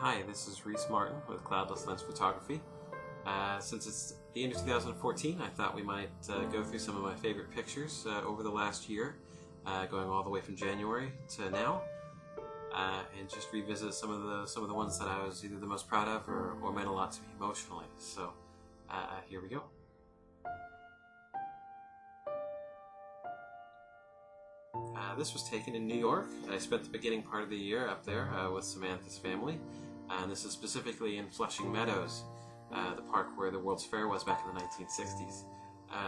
Hi, this is Reese Martin with Cloudless Lens Photography. Since it's the end of 2014, I thought we might go through some of my favorite pictures over the last year, going all the way from January to now, and just revisit some of the ones that I was either the most proud of or meant a lot to me emotionally. So here we go. This was taken in New York. I spent the beginning part of the year up there with Samantha's family, and this is specifically in Flushing Meadows, the park where the World's Fair was back in the 1960s.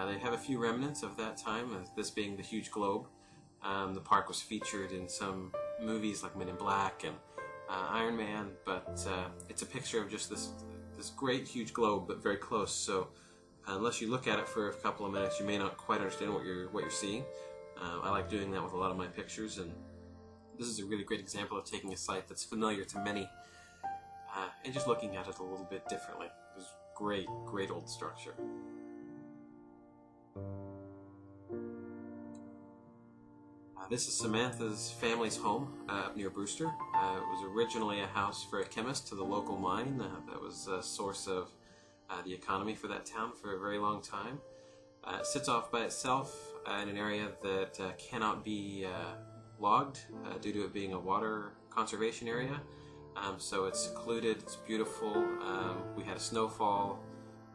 They have a few remnants of that time, this being the huge globe. The park was featured in some movies like Men in Black and Iron Man, but it's a picture of just this great huge globe, but very close. So unless you look at it for a couple of minutes, you may not quite understand what you're seeing. I like doing that with a lot of my pictures, and this is a really great example of taking a site that's familiar to many and just looking at it a little bit differently. It was great old structure. This is Samantha's family's home up near Brewster. It was originally a house for a chemist to the local mine that was a source of the economy for that town for a very long time. It sits off by itself in an area that cannot be logged due to it being a water conservation area. So it's secluded, it's beautiful. We had a snowfall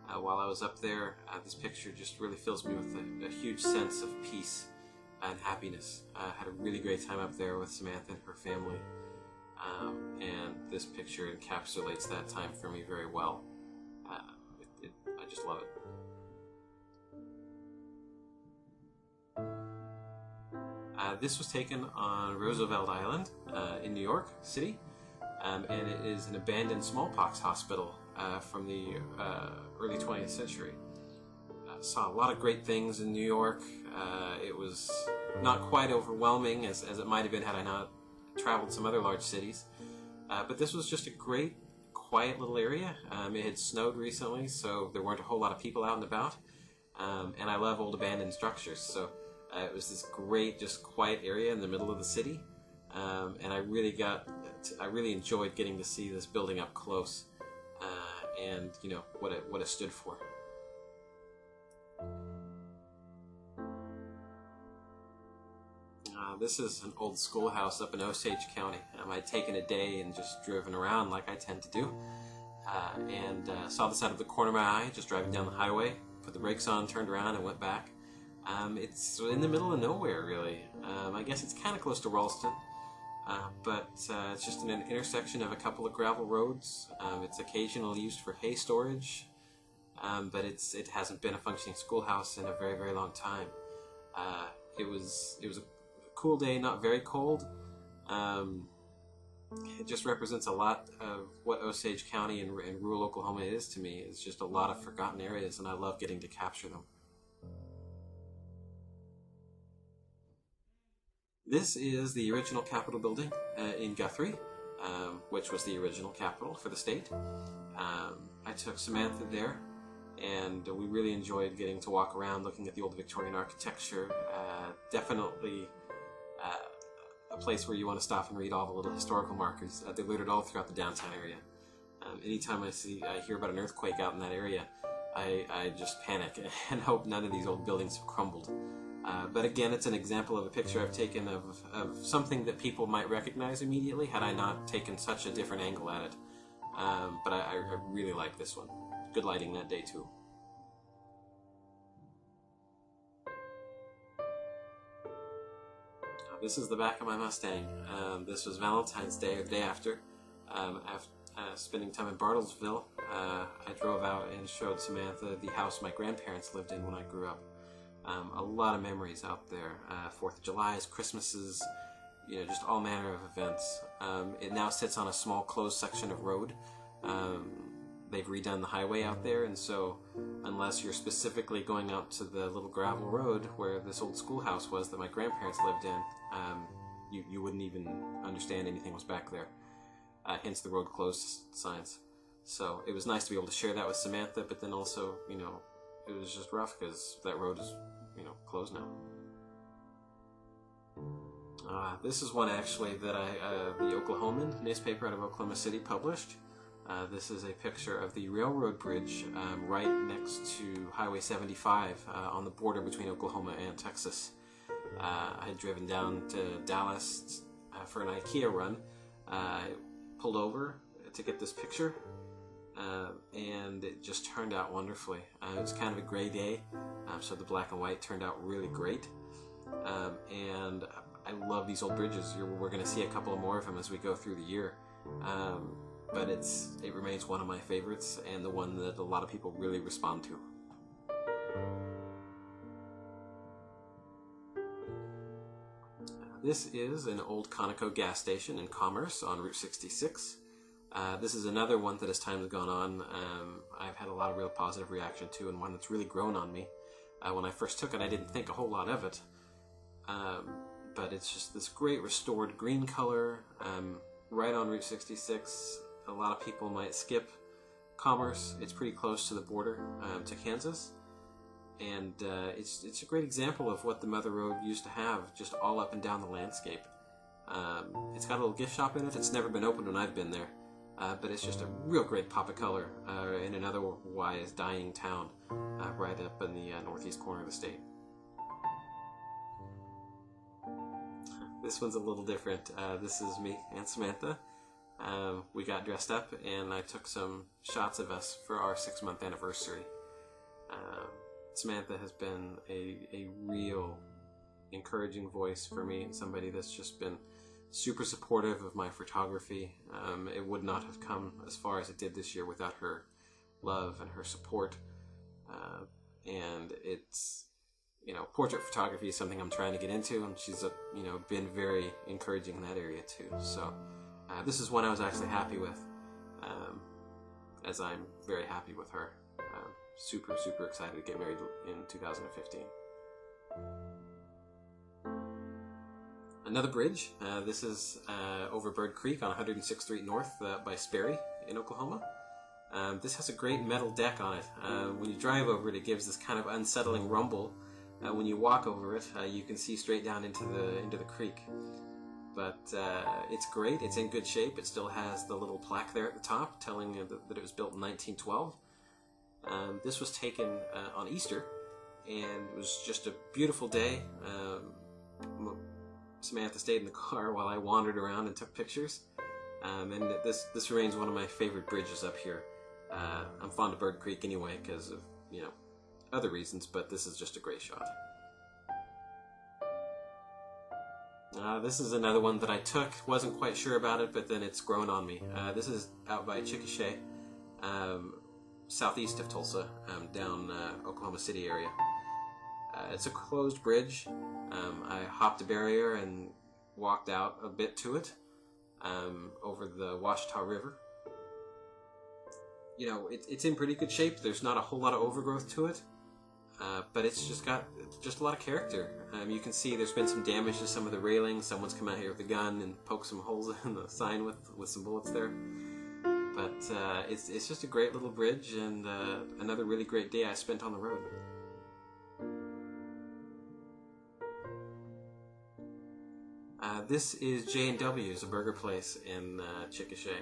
while I was up there. This picture just really fills me with a huge sense of peace and happiness. I had a really great time up there with Samantha and her family. And this picture encapsulates that time for me very well. I just love it. This was taken on Roosevelt Island in New York City, and it is an abandoned smallpox hospital from the early 20th century. Saw a lot of great things in New York. It was not quite overwhelming as it might have been had I not traveled some other large cities, but this was just a great, quiet little area. It had snowed recently, so there weren't a whole lot of people out and about, and I love old abandoned structures, so it was this great, just quiet area in the middle of the city, and I really enjoyed getting to see this building up close, and you know what it stood for. This is an old schoolhouse up in Osage County. I'd taken a day and just driven around like I tend to do, and saw this out of the corner of my eye, just driving down the highway, put the brakes on, turned around, and went back. It's in the middle of nowhere, really. I guess it's kind of close to Ralston, but it's just in an intersection of a couple of gravel roads. It's occasionally used for hay storage, but it hasn't been a functioning schoolhouse in a very long time. It was a cool day, not very cold. It just represents a lot of what Osage County and rural Oklahoma is to me. It's just a lot of forgotten areas, and I love getting to capture them. This is the original Capitol building in Guthrie, which was the original capital for the state. I took Samantha there, and we really enjoyed getting to walk around looking at the old Victorian architecture. Definitely a place where you want to stop and read all the little historical markers. They're littered all throughout the downtown area. Anytime I hear about an earthquake out in that area, I just panic and hope none of these old buildings have crumbled. But again, it's an example of a picture I've taken of something that people might recognize immediately had I not taken such a different angle at it. But I really like this one. Good lighting that day too. This is the back of my Mustang. This was Valentine's Day or the day after. After spending time in Bartlesville, I drove out and showed Samantha the house my grandparents lived in when I grew up. A lot of memories out there. 4th of July's, Christmases, just all manner of events. It now sits on a small closed section of road. They've redone the highway out there, and so unless you're specifically going out to the little gravel road where this old schoolhouse was that my grandparents lived in, you wouldn't even understand anything was back there. Hence the road closed signs. So it was nice to be able to share that with Samantha, but then also, it was just rough because that road is, closed now. This is one actually that the Oklahoman newspaper out of Oklahoma City published. This is a picture of the railroad bridge right next to Highway 75 on the border between Oklahoma and Texas. I had driven down to Dallas for an IKEA run. I pulled over to get this picture, and it just turned out wonderfully. It was kind of a gray day, so the black and white turned out really great. And I love these old bridges. We're going to see a couple more of them as we go through the year. But it remains one of my favorites, and the one that a lot of people really respond to. This is an old Conoco gas station in Commerce on Route 66. This is another one that as time has gone on, I've had a lot of real positive reaction to, and one that's really grown on me. When I first took it, I didn't think a whole lot of it. But it's just this great restored green color, right on Route 66. A lot of people might skip Commerce. It's pretty close to the border to Kansas. And it's a great example of what the Mother Road used to have, just all up and down the landscape. It's got a little gift shop in it. It's never been opened when I've been there. But it's just a real great pop of color in an otherwise dying town right up in the northeast corner of the state. This one's a little different. This is me and Samantha. We got dressed up and I took some shots of us for our 6-month anniversary. Samantha has been a real encouraging voice for me, and somebody that's just been super supportive of my photography. It would not have come as far as it did this year without her love and her support. And it's, portrait photography is something I'm trying to get into, and she's, been very encouraging in that area too. So this is one I was actually happy with, as I'm very happy with her. Super, super excited to get married in 2015. Another bridge. This is over Bird Creek on 106th Street North by Sperry in Oklahoma. This has a great metal deck on it. When you drive over it, it gives this kind of unsettling rumble. When you walk over it, you can see straight down into the creek. But it's great. It's in good shape. It still has the little plaque there at the top telling that it was built in 1912. This was taken on Easter, and it was just a beautiful day. Samantha stayed in the car while I wandered around and took pictures. And this remains one of my favorite bridges up here. I'm fond of Bird Creek anyway because of, other reasons, but this is just a great shot. This is another one that I took. Wasn't quite sure about it, but then it's grown on me. This is out by Chickasha, southeast of Tulsa, down Oklahoma City area. It's a closed bridge. I hopped a barrier and walked out a bit to it over the Washita River. It's in pretty good shape. There's not a whole lot of overgrowth to it, but it's just got a lot of character. You can see there's been some damage to some of the railings. Someone's come out here with a gun and poked some holes in the sign with some bullets there. But it's just a great little bridge, and another really great day I spent on the road. This is J&W's, a burger place in Chickasha.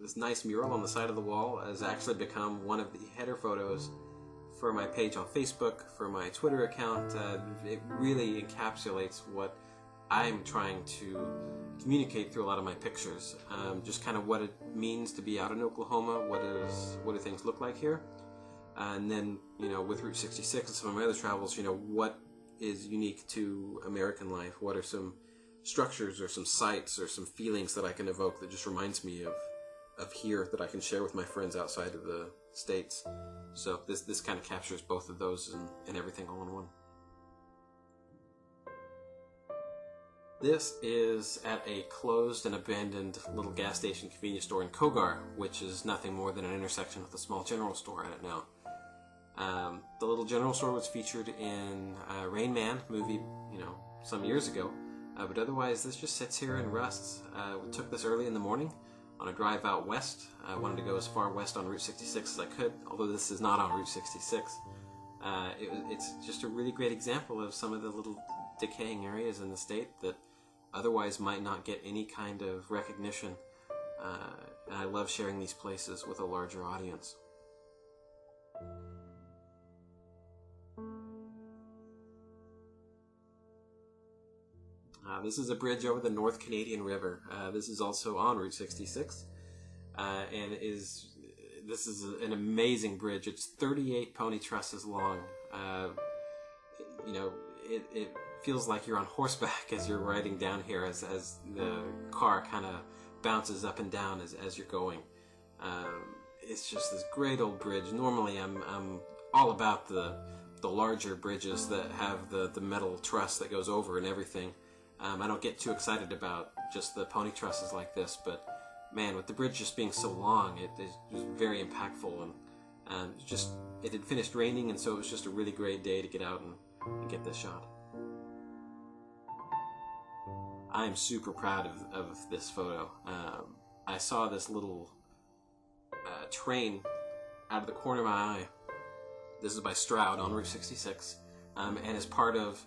This nice mural on the side of the wall has actually become one of the header photos for my page on Facebook, for my Twitter account. It really encapsulates what I'm trying to communicate through a lot of my pictures. Just kind of what it means to be out in Oklahoma, what do things look like here, and then with Route 66 and some of my other travels, what is unique to American life. What are some structures or some sights or some feelings that I can evoke that just reminds me of here, that I can share with my friends outside of the States. So this kind of captures both of those and everything all in one. This is at a closed and abandoned little gas station convenience store in Kogar, which is nothing more than an intersection with a small general store at it now. The little general store was featured in Rain Man movie, some years ago. But otherwise, this just sits here and rusts. We took this early in the morning on a drive out west. I wanted to go as far west on Route 66 as I could, although this is not on Route 66. It's just a really great example of some of the little decaying areas in the state that otherwise might not get any kind of recognition. And I love sharing these places with a larger audience. This is a bridge over the North Canadian River. This is also on Route 66, and this is an amazing bridge. It's 38 pony trusses long. You know, it feels like you're on horseback as you're riding down here, as the car kind of bounces up and down as you're going. It's just this great old bridge. Normally, I'm all about the larger bridges that have the metal truss that goes over and everything. I don't get too excited about just the pony trusses like this, but man, with the bridge just being so long, it was very impactful, and it had finished raining, and so it was just a really great day to get out and get this shot. I'm super proud of this photo. I saw this little train out of the corner of my eye. This is by Stroud on Route 66, and is part of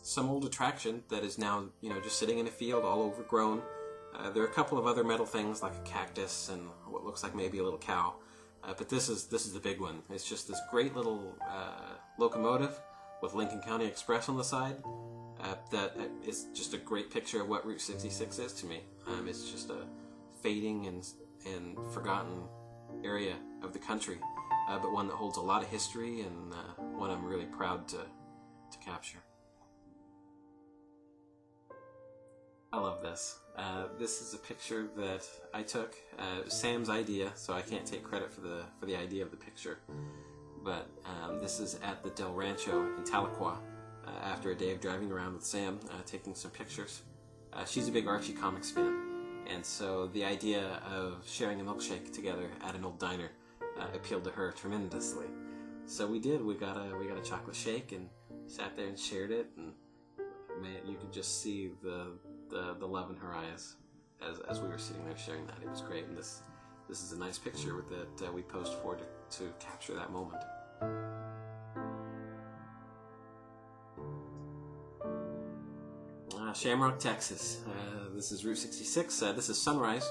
some old attraction that is now, just sitting in a field all overgrown. There are a couple of other metal things like a cactus and what looks like maybe a little cow, but this is the big one. It's just this great little locomotive with Lincoln County Express on the side. That is just a great picture of what Route 66 is to me. It's just a fading and forgotten area of the country, but one that holds a lot of history, and one I'm really proud to capture. I love this. This is a picture that I took. It was Sam's idea, so I can't take credit for the idea of the picture. But this is at the Del Rancho in Tahlequah, after a day of driving around with Sam, taking some pictures. She's a big Archie Comics fan, and so the idea of sharing a milkshake together at an old diner appealed to her tremendously. So we did. We got a chocolate shake and sat there and shared it, and man, you could just see the love in her eyes as we were sitting there sharing that. It was great, and this is a nice picture that we posed for to capture that moment. Shamrock, Texas. This is Route 66. This is sunrise.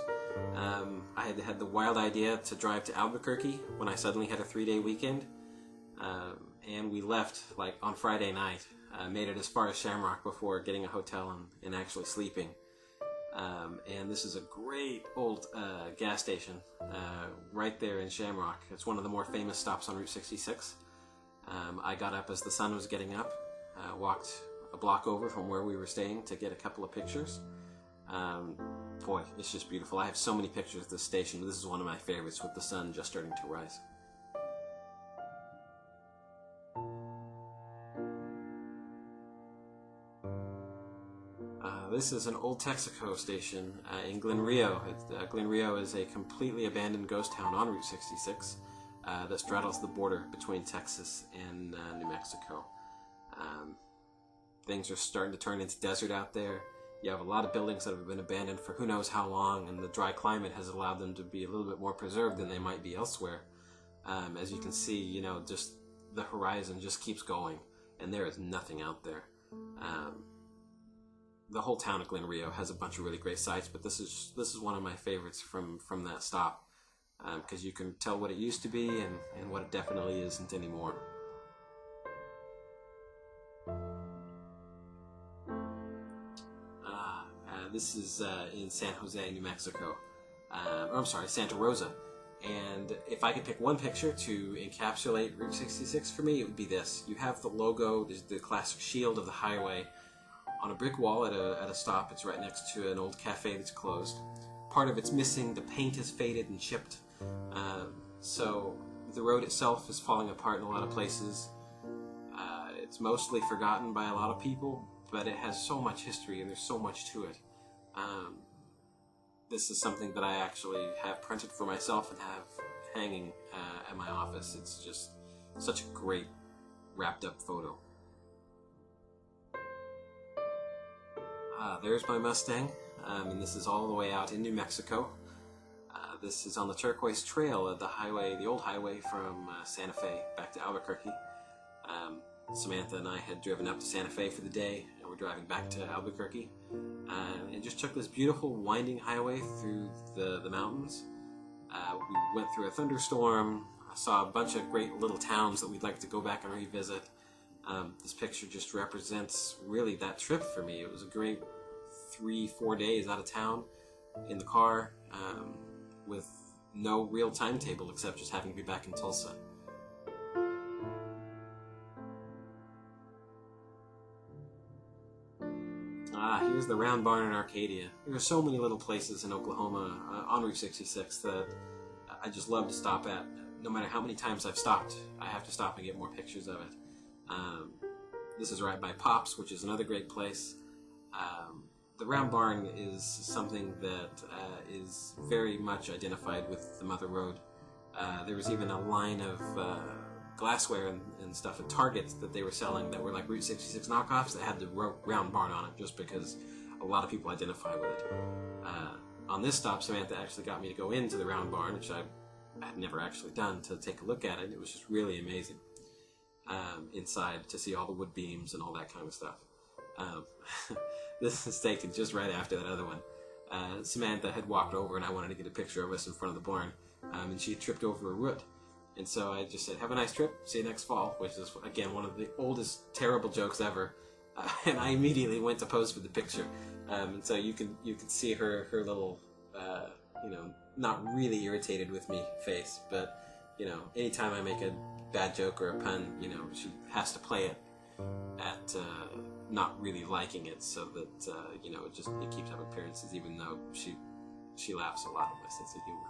I had the wild idea to drive to Albuquerque when I suddenly had a 3-day weekend, and we left like on Friday night. Made it as far as Shamrock before getting a hotel and actually sleeping. And this is a great old gas station right there in Shamrock. It's one of the more famous stops on Route 66. I got up as the sun was getting up, walked a block over from where we were staying to get a couple of pictures. Boy, it's just beautiful. I have so many pictures of this station, but this is one of my favorites with the sun just starting to rise. This is an old Texaco station in Glen Rio. Glen Rio is a completely abandoned ghost town on Route 66 that straddles the border between Texas and New Mexico. Things are starting to turn into desert out there. You have a lot of buildings that have been abandoned for who knows how long, and the dry climate has allowed them to be a little bit more preserved than they might be elsewhere. As you can see, just the horizon just keeps going, and there is nothing out there. The whole town of Glen Rio has a bunch of really great sites, but this is one of my favorites from that stop, because you can tell what it used to be and what it definitely isn't anymore. This is in San Jose, New Mexico. Santa Rosa. And if I could pick one picture to encapsulate Route 66 for me, it would be this. You have the logo, the classic shield of the highway, on a brick wall at a stop. It's right next to an old cafe that's closed. Part of it's missing. The paint is faded and chipped. So the road itself is falling apart in a lot of places. It's mostly forgotten by a lot of people, but it has so much history and there's so much to it. This is something that I actually have printed for myself and have hanging at my office. It's just such a great wrapped up photo. There's my Mustang, and this is all the way out in New Mexico. This is on the Turquoise Trail, the old highway from Santa Fe back to Albuquerque. Samantha and I had driven up to Santa Fe for the day, and we're driving back to Albuquerque, and just took this beautiful winding highway through the mountains. We went through a thunderstorm, saw a bunch of great little towns that we'd like to go back and revisit. This picture just represents really that trip for me. It was a great 3-4 days out of town in the car, with no real timetable except just having to be back in Tulsa. Here's the Round Barn in Arcadia. There are so many little places in Oklahoma on Route 66 that I just love to stop at. No matter how many times I've stopped, I have to stop and get more pictures of it. This is right by Pops, which is another great place. The Round Barn is something that is very much identified with the Mother Road. There was even a line of glassware and stuff at Target that they were selling that were like Route 66 knockoffs that had the Round Barn on it, just because a lot of people identify with it. On this stop, Samantha actually got me to go into the Round Barn, which I had never actually done, to take a look at it. It was just really amazing inside, to see all the wood beams and all that kind of stuff. This is taken just right after that other one. Samantha had walked over and I wanted to get a picture of us in front of the barn, and she had tripped over a root. And so I just said, "Have a nice trip, see you next fall," which is, again, one of the oldest terrible jokes ever. And I immediately went to pose for the picture. And so you can see her little, not really irritated with me face, but, anytime I make a bad joke or a pun, she has to play it at not really liking it, so that, it keeps up appearances, even though she laughs a lot at my sense of humor.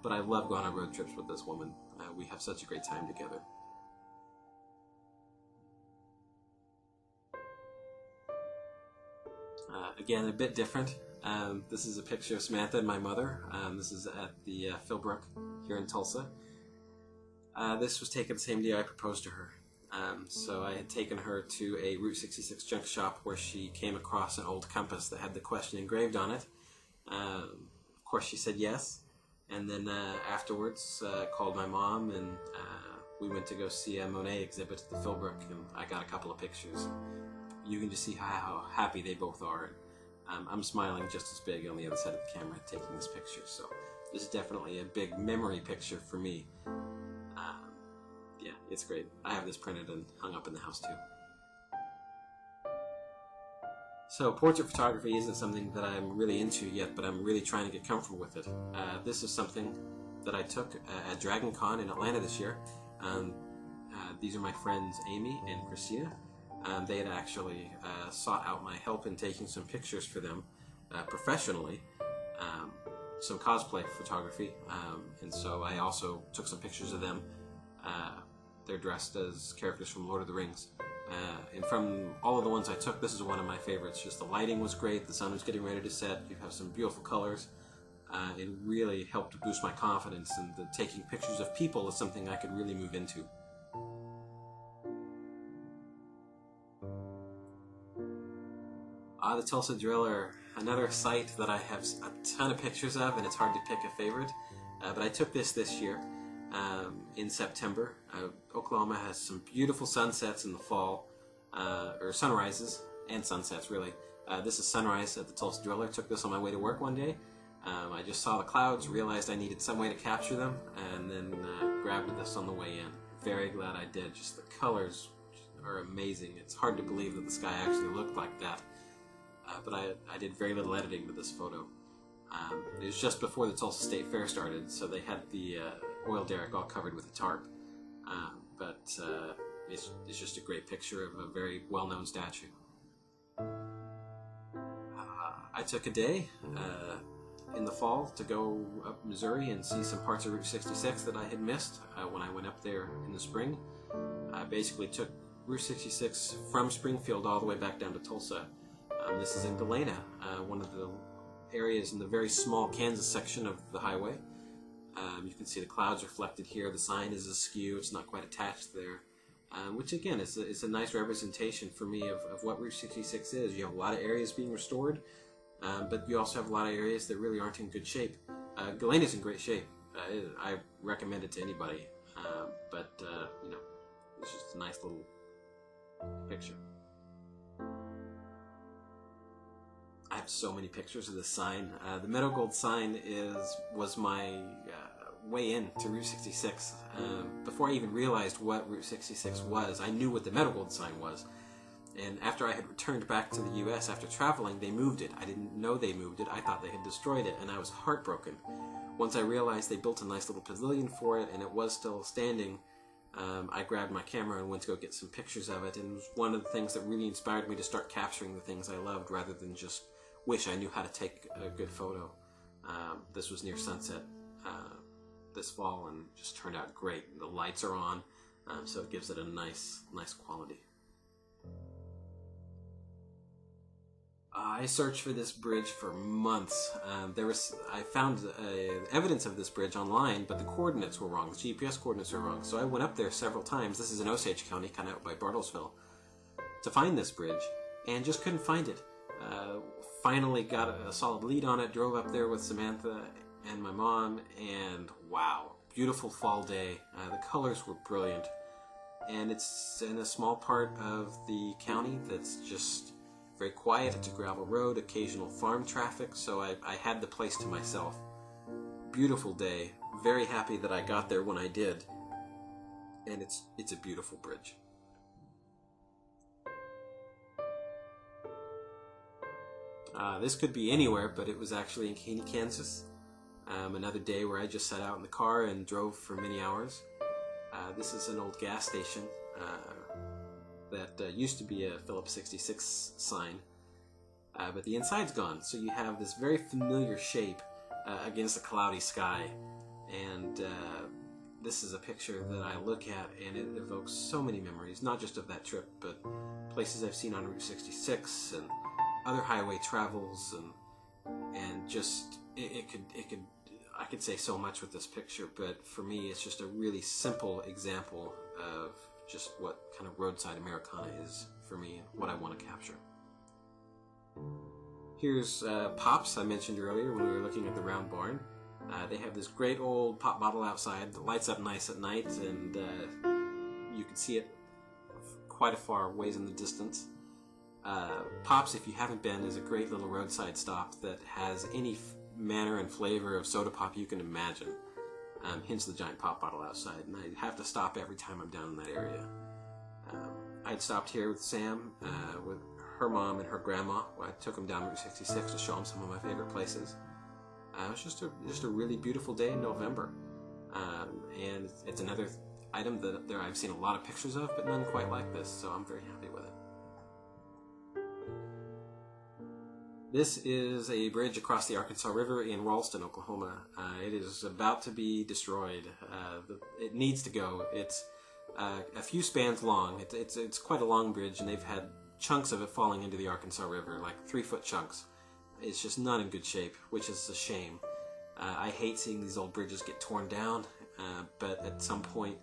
But I love going on road trips with this woman. We have such a great time together. Again, a bit different. This is a picture of Samantha and my mother. This is at the Philbrook here in Tulsa. This was taken the same day I proposed to her. So I had taken her to a Route 66 junk shop where she came across an old compass that had the question engraved on it. Of course, she said yes. And then afterwards, called my mom, and we went to go see a Monet exhibit at the Philbrook, and I got a couple of pictures. You can just see how happy they both are. I'm smiling just as big on the other side of the camera taking this picture, so this is definitely a big memory picture for me. Yeah, it's great. I have this printed and hung up in the house too. So portrait photography isn't something that I'm really into yet, but I'm really trying to get comfortable with it. This is something that I took at Dragon Con in Atlanta this year. These are my friends Amy and Christina. They had actually sought out my help in taking some pictures for them professionally, some cosplay photography, and so I also took some pictures of them. They're dressed as characters from Lord of the Rings. And from all of the ones I took, this is one of my favorites. Just the lighting was great, the sun was getting ready to set, you have some beautiful colors. It really helped to boost my confidence, and taking pictures of people is something I could really move into. The Tulsa Driller, another site that I have a ton of pictures of, and it's hard to pick a favorite. But I took this year. In September. Oklahoma has some beautiful sunsets in the fall, or sunrises and sunsets, really. This is sunrise at the Tulsa Driller. Took this on my way to work one day. I just saw the clouds, realized I needed some way to capture them, and then grabbed this on the way in. Very glad I did. Just the colors are amazing. It's hard to believe that the sky actually looked like that. But I did very little editing with this photo. It was just before the Tulsa State Fair started, so they had the oil derrick all covered with a tarp. But it's just a great picture of a very well-known statue. I took a day in the fall to go up Missouri and see some parts of Route 66 that I had missed when I went up there in the spring. I basically took Route 66 from Springfield all the way back down to Tulsa. This is in Galena, one of the areas in the very small Kansas section of the highway. You can see the clouds reflected here. The sign is askew. It's not quite attached there. Which, again, is a nice representation for me of what Route 66 is. You have a lot of areas being restored, but you also have a lot of areas that really aren't in good shape. Galena's in great shape. I recommend it to anybody. But it's just a nice little picture. I have so many pictures of this sign. The Meadow Gold sign was my way in to Route 66. Before I even realized what Route 66 was, I knew what the Meadow Gold sign was. And after I had returned back to the U.S. after traveling, they moved it. I didn't know they moved it. I thought they had destroyed it, and I was heartbroken. Once I realized they built a nice little pavilion for it, and it was still standing, I grabbed my camera and went to go get some pictures of it. And it was one of the things that really inspired me to start capturing the things I loved, rather than just wish I knew how to take a good photo. This was near sunset this fall, and just turned out great. The lights are on, so it gives it a nice quality. I searched for this bridge for months. I found evidence of this bridge online, but the coordinates were wrong. The GPS coordinates were wrong. So I went up there several times. This is in Osage County, kind of out by Bartlesville, to find this bridge, and just couldn't find it. Finally got a solid lead on it, drove up there with Samantha and my mom, and wow, beautiful fall day. The colors were brilliant. And it's in a small part of the county that's just very quiet. It's a gravel road, occasional farm traffic, so I had the place to myself. Beautiful day. Very happy that I got there when I did. And it's a beautiful bridge. This could be anywhere, but it was actually in Caney, Kansas. Another day where I just sat out in the car and drove for many hours. This is an old gas station that used to be a Phillips 66 sign, but the inside's gone, so you have this very familiar shape against a cloudy sky, and this is a picture that I look at and it evokes so many memories, not just of that trip, but places I've seen on Route 66 and other highway travels, and just I could say so much with this picture, but for me it's just a really simple example of just what kind of roadside Americana is for me and what I want to capture. Here's Pops, I mentioned earlier when we were looking at the round barn. They have this great old pop bottle outside that lights up nice at night, and you can see it quite a far ways in the distance. Pops, if you haven't been, is a great little roadside stop that has any manner and flavor of soda pop you can imagine. Hence the giant pop bottle outside, and I have to stop every time I'm down in that area. I'd stopped here with Sam, with her mom and her grandma. I took them down Route 66 to show them some of my favorite places. It was just a really beautiful day in November, and it's another item that I've seen a lot of pictures of, but none quite like this, so I'm very happy with it. This is a bridge across the Arkansas River in Ralston, Oklahoma. It is about to be destroyed. It needs to go. It's a few spans long. It's quite a long bridge, and they've had chunks of it falling into the Arkansas River, like 3-foot chunks. It's just not in good shape, which is a shame. I hate seeing these old bridges get torn down, but at some point,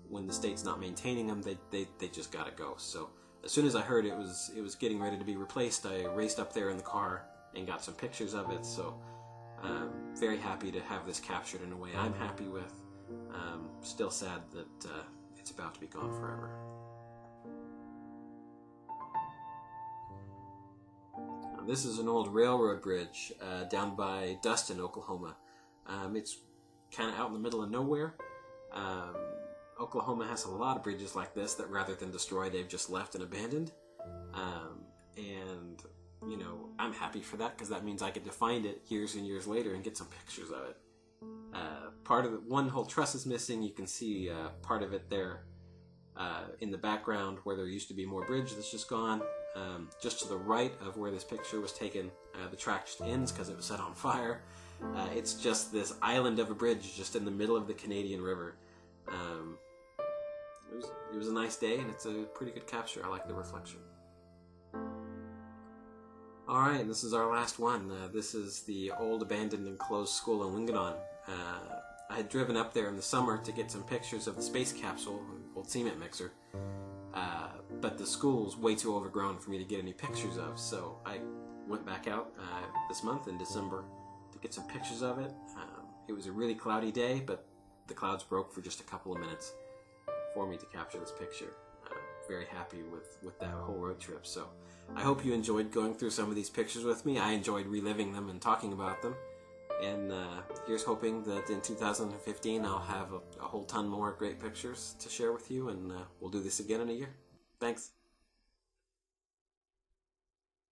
when the state's not maintaining them, they just gotta go. So as soon as I heard it was getting ready to be replaced, I raced up there in the car and got some pictures of it. So very happy to have this captured in a way I'm happy with. Still sad that it's about to be gone forever. Now, this is an old railroad bridge down by Dustin, Oklahoma. It's kind of out in the middle of nowhere. Oklahoma has a lot of bridges like this that rather than destroy, they've just left and abandoned. And, you know, I'm happy for that because that means I get to find it years and years later and get some pictures of it. Part of it, one whole truss is missing. You can see part of it there in the background where there used to be more bridge that's just gone. Just to the right of where this picture was taken, the track just ends because it was set on fire. It's just this island of a bridge just in the middle of the Canadian River. It was a nice day, and it's a pretty good capture. I like the reflection. Alright, this is our last one. This is the old abandoned and closed school in Winganon. I had driven up there in the summer to get some pictures of the space capsule, an old cement mixer, but the school's way too overgrown for me to get any pictures of, so I went back out this month in December to get some pictures of it. It was a really cloudy day, but the clouds broke for just a couple of minutes for me to capture this picture. very happy with that whole road trip. So I hope you enjoyed going through some of these pictures with me. I enjoyed reliving them and talking about them. And here's hoping that in 2015 I'll have a whole ton more great pictures to share with you, and we'll do this again in a year. Thanks.